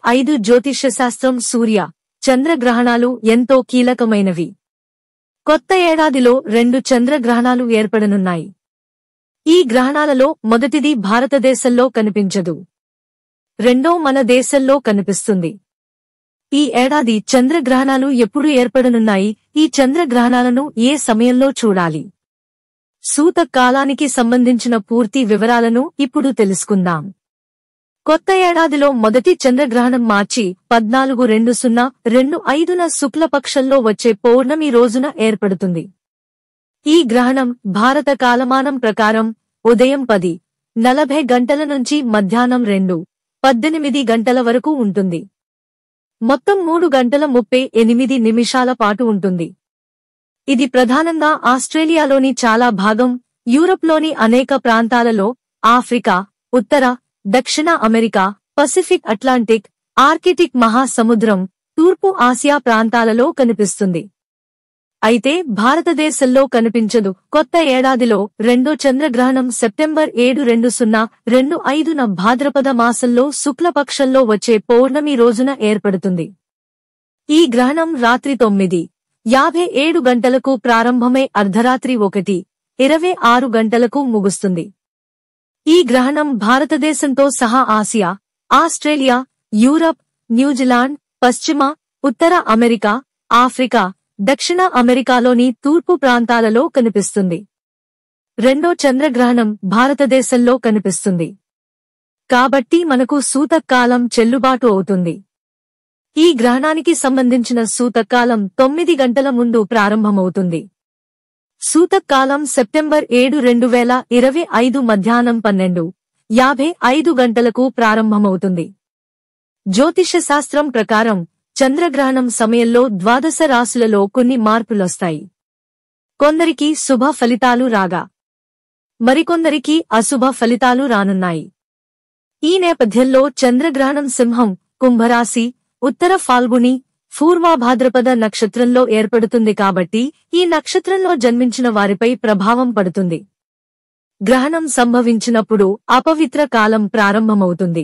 5 జ్యోతిష్యశాస్త్రం సూర్య, చంద్రగ్రహణాలు ఎంతో కీలకమైనవి. కొత్త ఏడాదిలో 2 చంద్రగ్రహణాలు ఏర్పడనున్నాయి. ఈ గ్రహణాలలో మొదటిది భారతదేశంలో కనిపించదు. రెండో మన దేశంలో కనిపిస్తుంది. ఈ ఏడాది చంద్రగ్రహణాలు ఎప్పుడు ఏర్పడనున్నాయి? ఈ చంద్రగ్రహణాలను ఏ సమయంలో చూడాలి? సూత కాలానికి సంబంధించిన పూర్తి వివరాలను ఇప్పుడు తెలుసుకుందాం. కొత్త ఏడాదిలో మొదటి చంద్రగ్రహణం మార్చి 14/2025న శుక్లపక్షంలో వచ్చే పౌర్ణమి రోజున ఏర్పడుతుంది. ఈ గ్రహణం భారత కాలమానం ప్రకారం ఉదయం 10:40 గంటల నుంచి మధ్యాహ్నం 2:18 గంటల వరకు ఉంటుంది. మొత్తం 3 గంటల 38 నిమిషాల పాటు ఉంటుంది. ఇది ప్రధానంగా ఆస్ట్రేలియాలోని చాలా భాగం, యూరప్లోని అనేక ప్రాంతాలలో, ఆఫ్రికా, ఉత్తర, దక్షిణ అమెరికా, పసిఫిక్ అట్లాంటిక్, ఆర్కిటిక్ మహాసముద్రం, తూర్పు ఆసియా ప్రాంతాలలో కనిపిస్తుంది. అయితే భారతదేశంలో కనిపించదు. కొత్త ఏడాదిలో రెండో చంద్రగ్రహణం సెప్టెంబర్ 7, 2025న భాద్రపద మాసంలో శుక్లపక్షంలో వచ్చే పౌర్ణమి రోజున ఏర్పడుతుంది. ఈ గ్రహణం రాత్రి 9:57 గంటలకు ప్రారంభమై అర్ధరాత్రి 1:26 గంటలకు ముగుస్తుంది. ఈ గ్రహణం భారతదేశంతో సహా ఆసియా, ఆస్ట్రేలియా, యూరప్, న్యూజిలాండ్, పశ్చిమ, ఉత్తర అమెరికా, ఆఫ్రికా, దక్షిణ అమెరికాలోని తూర్పు ప్రాంతాలలో కనిపిస్తుంది. రెండో చంద్రగ్రహణం భారతదేశంలో కనిపిస్తుంది. కాబట్టి మనకు సూతకాలం చెల్లుబాటు అవుతుంది. ఈ గ్రహణానికి సంబంధించిన సూతకాలం 9 గంటల ముందు ప్రారంభమవుతుంది. సూతకాలం సెప్టెంబర్ 7, 2025 మధ్యాహ్నం 12:55 గంటలకు ప్రారంభమవుతుంది. జ్యోతిష శాస్త్రం ప్రకారం చంద్రగ్రహణం సమయంలో ద్వాదశ రాశులలో కొన్ని మార్పులొస్తాయి. కొందరికి శుభ ఫలితాలు రాగా, మరికొందరికి అశుభ ఫలితాలు రానున్నాయి. ఈ నేపథ్యంలో చంద్రగ్రహణం సింహం, కుంభరాశి, ఉత్తర ఫాల్గుని, పూర్వభాద్రపద నక్షత్రంలో ఏర్పడుతుంది కాబట్టి ఈ నక్షత్రంలో జన్మించిన వారిపై ప్రభావం పడుతుంది. గ్రహణం సంభవించినప్పుడు అపవిత్ర కాలం ప్రారంభమవుతుంది.